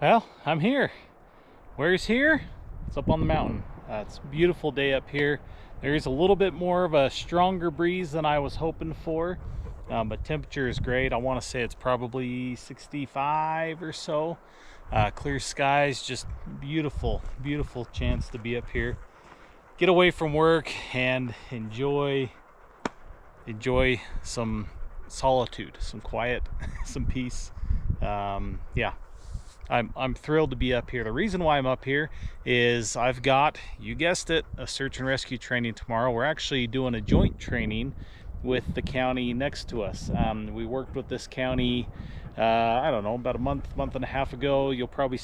Well, I'm here. Where's here? It's up on the mountain. It's a beautiful day up here. There's a little bit more of a stronger breeze than I was hoping for, but temperature is great. I want to say it's probably 65 or so. Clear skies, just beautiful, beautiful chance to be up here. Get away from work and enjoy some solitude, some quiet, some peace. Yeah. I'm thrilled to be up here. The reason why I'm up here is I've got, you guessed it, a search and rescue training tomorrow. We're actually doing a joint training with the county next to us. We worked with this county, I don't know, about a month and a half ago. You'll probably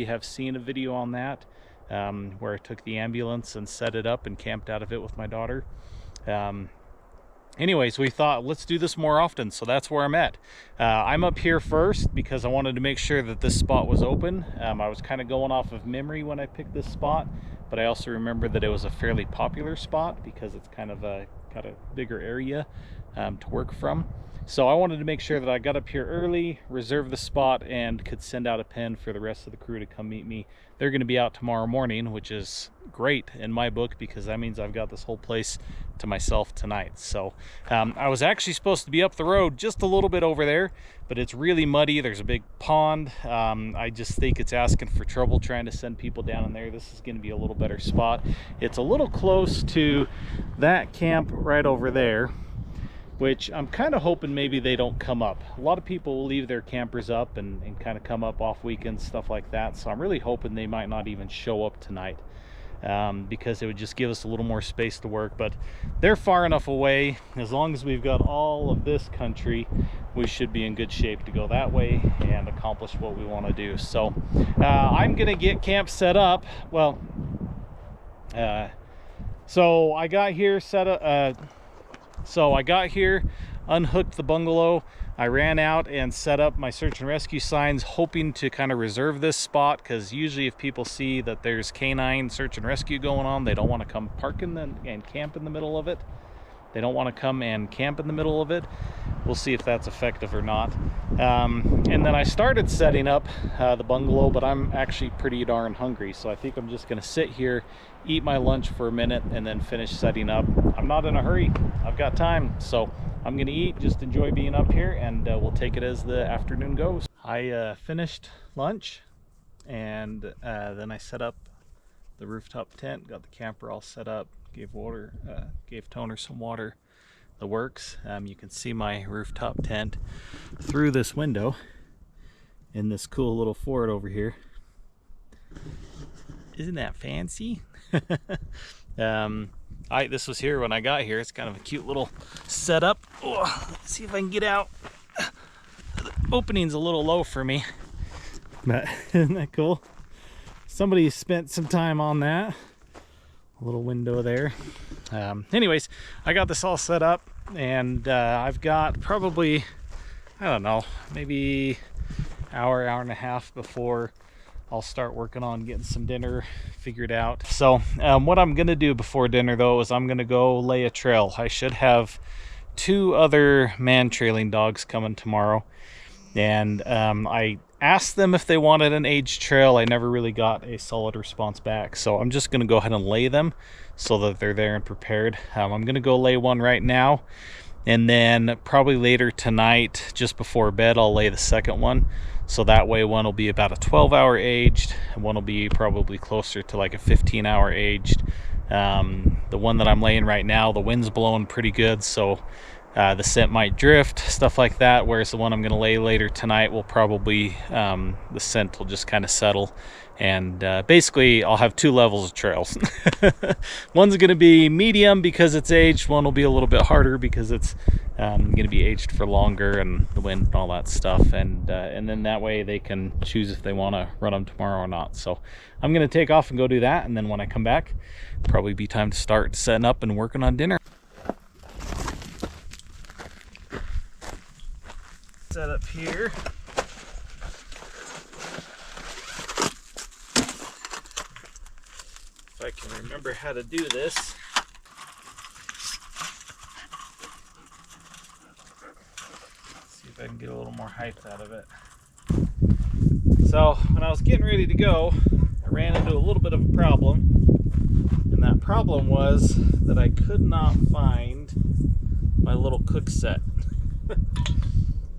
have seen a video on that, where I took the ambulance and set it up and camped out of it with my daughter. Anyways, we thought, let's do this more often, so that's where I'm at. I'm up here first because I wanted to make sure that this spot was open. I was kind of going off of memory when I picked this spot, but I also remember that it was a fairly popular spot because it's kind of got a bigger area to work from. So I wanted to make sure that I got up here early, reserved the spot, and could send out a pen for the rest of the crew to come meet me. They're going to be out tomorrow morning, which is great in my book because that means I've got this whole place to myself tonight. So I was actually supposed to be up the road just a little bit over there, but it's really muddy. There's a big pond. I just think it's asking for trouble trying to send people down in there. This is going to be a little better spot. It's a little close to that camp right over there, which I'm kind of hoping maybe they don't come up. A lot of people will leave their campers up and kind of come up off weekends, stuff like that. So I'm really hoping they might not even show up tonight, because it would just give us a little more space to work. But they're far enough away. As long as we've got all of this country, we should be in good shape to go that way and accomplish what we want to do. So I'm gonna get camp set up. Well, so I got here set up. So I got here, unhooked the bungalow, I ran out and set up my search and rescue signs, hoping to kind of reserve this spot, because usually if people see that there's canine search and rescue going on, they don't want to come park in and camp in the middle of it. They don't want to come and camp in the middle of it. We'll see if that's effective or not. And then I started setting up the bungalow, but I'm actually pretty darn hungry, so I think I'm just going to sit here, eat my lunch for a minute, and then finish setting up. I'm not in a hurry. I've got time, so I'm going to eat, just enjoy being up here, and we'll take it as the afternoon goes. I finished lunch, and then I set up the rooftop tent, got the camper all set up, gave Toner some water, the works. You can see my rooftop tent through this window in this cool little fort over here. Isn't that fancy? This was here when I got here. It's kind of a cute little setup. Oh, let's see if I can get out. The opening's a little low for me, but isn't that cool? Somebody spent some time on that. A little window there. Anyways, I got this all set up, and I've got probably, I don't know, maybe hour and a half before I'll start working on getting some dinner figured out. So what I'm gonna do before dinner though is I'm gonna go lay a trail. I should have 2 other man trailing dogs coming tomorrow, and I asked them if they wanted an aged trail. I never really got a solid response back, so I'm just gonna go ahead and lay them so that they're there and prepared. I'm gonna go lay one right now, and then probably later tonight, just before bed, I'll lay the second one. So that way one will be about a 12-hour aged, and one will be probably closer to like a 15-hour aged. The one that I'm laying right now, the wind's blowing pretty good, so the scent might drift, stuff like that, whereas the one I'm going to lay later tonight will probably, the scent will just kind of settle, and basically I'll have 2 levels of trails. One's going to be medium because it's aged, one will be a little bit harder because it's going to be aged for longer, and the wind and all that stuff, and then that way they can choose if they want to run them tomorrow or not. So I'm going to take off and go do that, and then when I come back, probably be time to start setting up and working on dinner. Set up here. If I can remember how to do this. See if I can get a little more height out of it. So when I was getting ready to go, I ran into a little bit of a problem. And that problem was that I could not find my little cook set.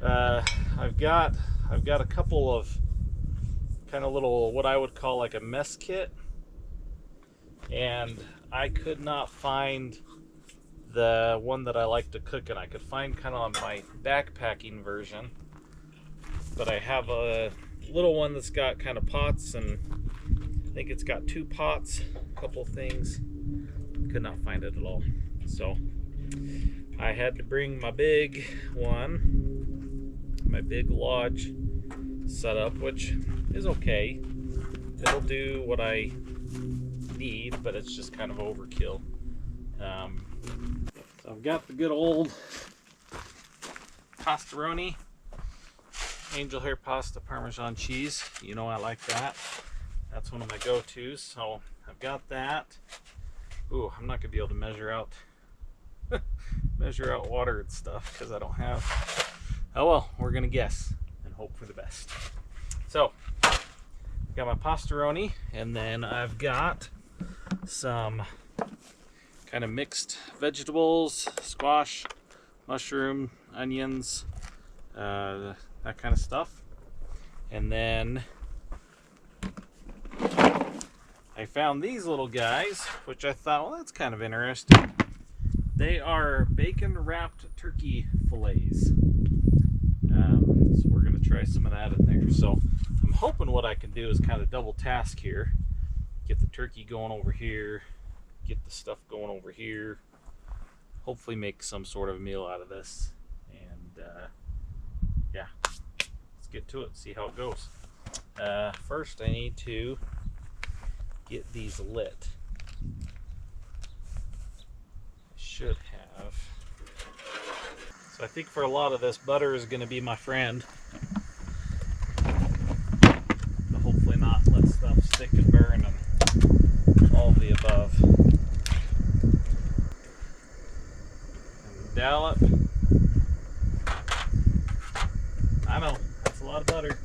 I've got a couple of kind of little, what I would call like a mess kit, and I could not find the one that I like to cook in. I could find kind of on my backpacking version, but I have a little one that's got kind of pots, and I think it's got 2 pots, a couple things. Could not find it at all. So I had to bring my big one, my big lodge setup, which is okay. It'll do what I need, but it's just kind of overkill. So I've got the good old pastaroni, angel hair pasta, Parmesan cheese. You know I like that. That's one of my go-tos. So I've got that. Ooh, I'm not gonna be able to measure out water and stuff because I don't have. Oh well, we're gonna guess and hope for the best. So I've got my pastaroni, and then I've got some kind of mixed vegetables, squash, mushroom, onions, that kind of stuff. And then I found these little guys, which I thought, well, that's kind of interesting. They are bacon wrapped turkey fillets. So we're going to try some of that in there. So I'm hoping what I can do is kind of double task here. Get the turkey going over here, get the stuff going over here. Hopefully make some sort of meal out of this. And yeah, let's get to it, see how it goes. First I need to get these lit. I should have. So I think for a lot of this, butter is going to be my friend. But hopefully not let stuff stick and burn and all of the above. And dollop. I know, that's a lot of butter,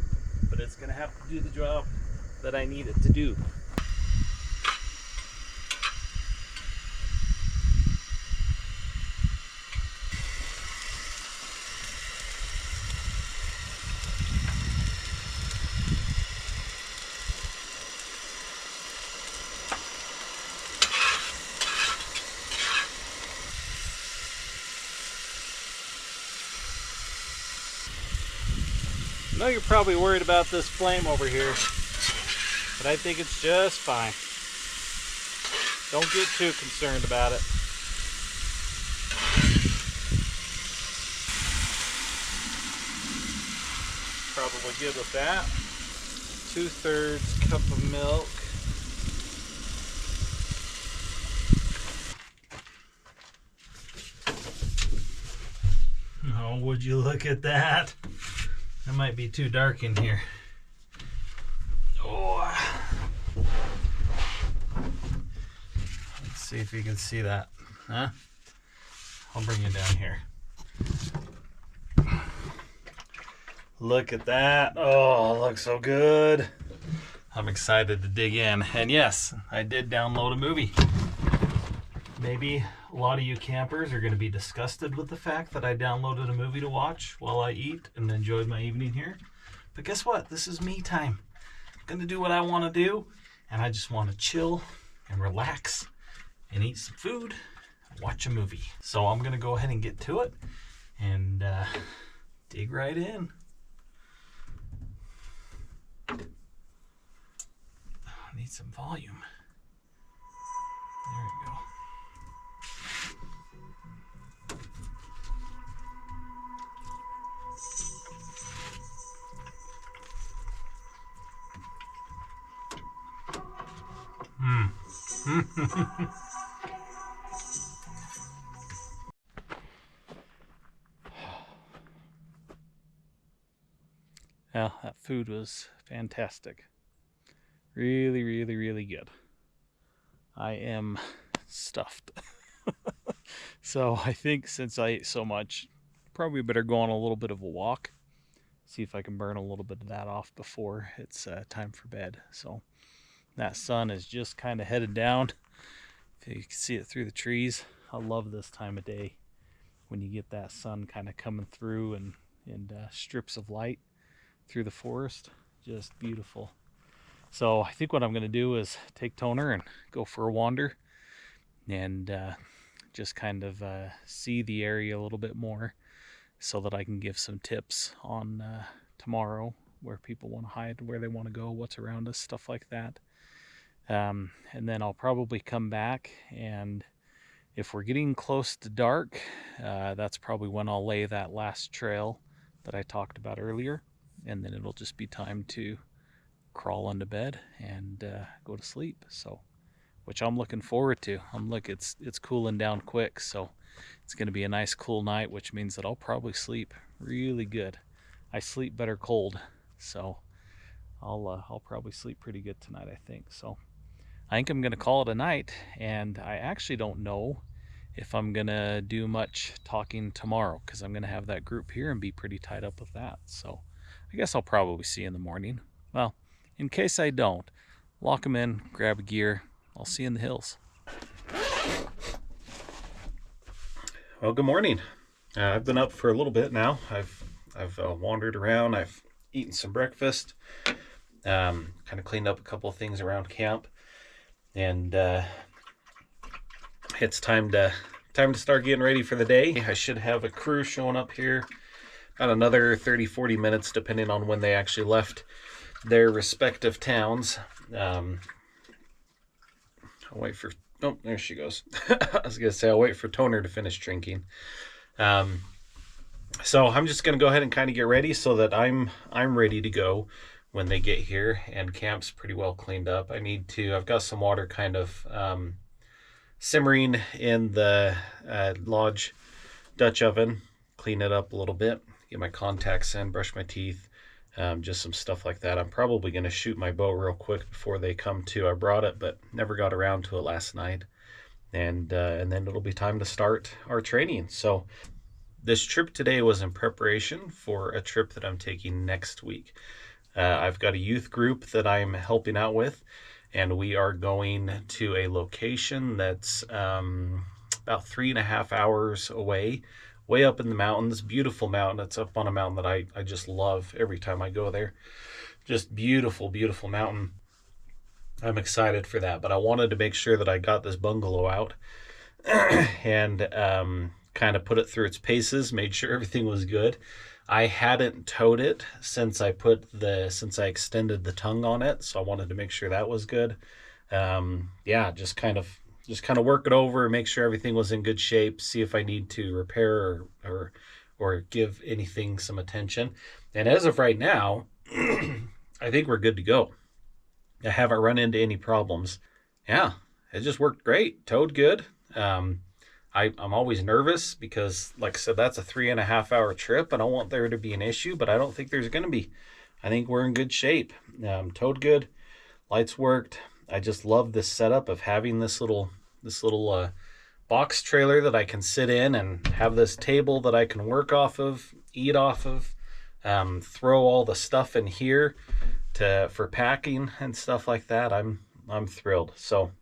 but it's going to have to do the job that I need it to do. I know you're probably worried about this flame over here, but I think it's just fine. Don't get too concerned about it. Probably good with that. 2/3 cup of milk. Oh, would you look at that? That might be too dark in here. Oh. Let's see if you can see that. Huh? I'll bring you down here. Look at that. Oh, it looks so good. I'm excited to dig in. And yes, I did download a movie. Maybe a lot of you campers are going to be disgusted with the fact that I downloaded a movie to watch while I eat and enjoyed my evening here. But guess what? This is me time. I'm going to do what I want to do, and I just want to chill and relax and eat some food and watch a movie. So I'm going to go ahead and get to it and dig right in. I need some volume. There we go. Well, that food was fantastic. Really, really, really good. I am stuffed. So I think since I ate so much, probably better go on a little bit of a walk. see if I can burn a little bit of that off before it's time for bed. So that sun is just kind of headed down. If you can see it through the trees. I love this time of day when you get that sun kind of coming through and strips of light through the forest. Just beautiful. So I think what I'm going to do is take Toner and go for a wander and just kind of see the area a little bit more so that I can give some tips on tomorrow, where people want to hide, where they want to go, what's around us, stuff like that. And then I'll probably come back, and if we're getting close to dark, that's probably when I'll lay that last trail that I talked about earlier, and then it'll just be time to crawl into bed and go to sleep. So, which I'm looking forward to. It's cooling down quick, so it's going to be a nice cool night, which means that I'll probably sleep really good. I sleep better cold, so I'll probably sleep pretty good tonight, I think. So I think I'm going to call it a night, and I actually don't know if I'm going to do much talking tomorrow, because I'm going to have that group here and be pretty tied up with that. So I guess I'll probably see you in the morning. Well, in case I don't, lock them in, grab a gear. I'll see you in the hills. Well, good morning. I've been up for a little bit now. I've wandered around. I've eaten some breakfast. Kind of cleaned up a couple of things around camp, and it's time to start getting ready for the day. I should have a crew showing up here about another 30-40 minutes, depending on when they actually left their respective towns. I'll wait for, oh, there she goes. I was gonna say I'll wait for Toner to finish drinking. So I'm just gonna go ahead and kind of get ready so that I'm ready to go when they get here, and camp's pretty well cleaned up. I've got some water kind of simmering in the lodge Dutch oven. Clean it up a little bit, get my contacts in, brush my teeth. Just some stuff like that. I'm probably going to shoot my bow real quick before they come to. I brought it, but never got around to it last night. And then it'll be time to start our training. So this trip today was in preparation for a trip that I'm taking next week. I've got a youth group that I'm helping out with, and we are going to a location that's about 3.5 hours away, way up in the mountains. Beautiful mountain. It's up on a mountain that I just love every time I go there. Just beautiful, beautiful mountain. I'm excited for that, but I wanted to make sure that I got this bungalow out and kind of put it through its paces, made sure everything was good. I hadn't towed it since I extended the tongue on it, so I wanted to make sure that was good. Yeah, just kind of work it over, make sure everything was in good shape, see if I need to repair or give anything some attention. And as of right now, I think we're good to go. I haven't run into any problems. Yeah, it just worked great. Towed good. I'm always nervous because, like I said, that's a 3.5 hour trip. I don't want there to be an issue, but I don't think there's going to be. I think we're in good shape. Towed good. Lights worked. I just love this setup of having this little box trailer that I can sit in and have this table that I can work off of, eat off of, throw all the stuff in here for packing and stuff like that. I'm thrilled. So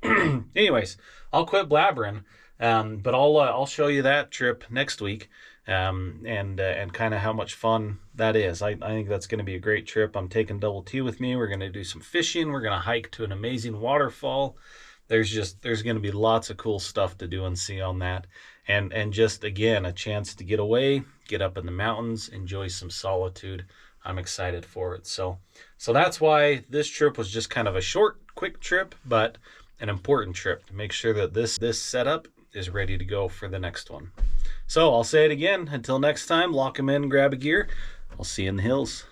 anyways, I'll quit blabbering, but I'll show you that trip next week, and kind of how much fun that is. I think that's going to be a great trip. I'm taking Double T with me. We're going to do some fishing. We're going to hike to an amazing waterfall. There's going to be lots of cool stuff to do and see on that, and just again a chance to get away, get up in the mountains, enjoy some solitude. I'm excited for it. So that's why this trip was just kind of a short, quick trip, but an important trip to make sure that this setup is ready to go for the next one. So I'll say it again. Until next time, lock them in, grab a gear. I'll see you in the hills.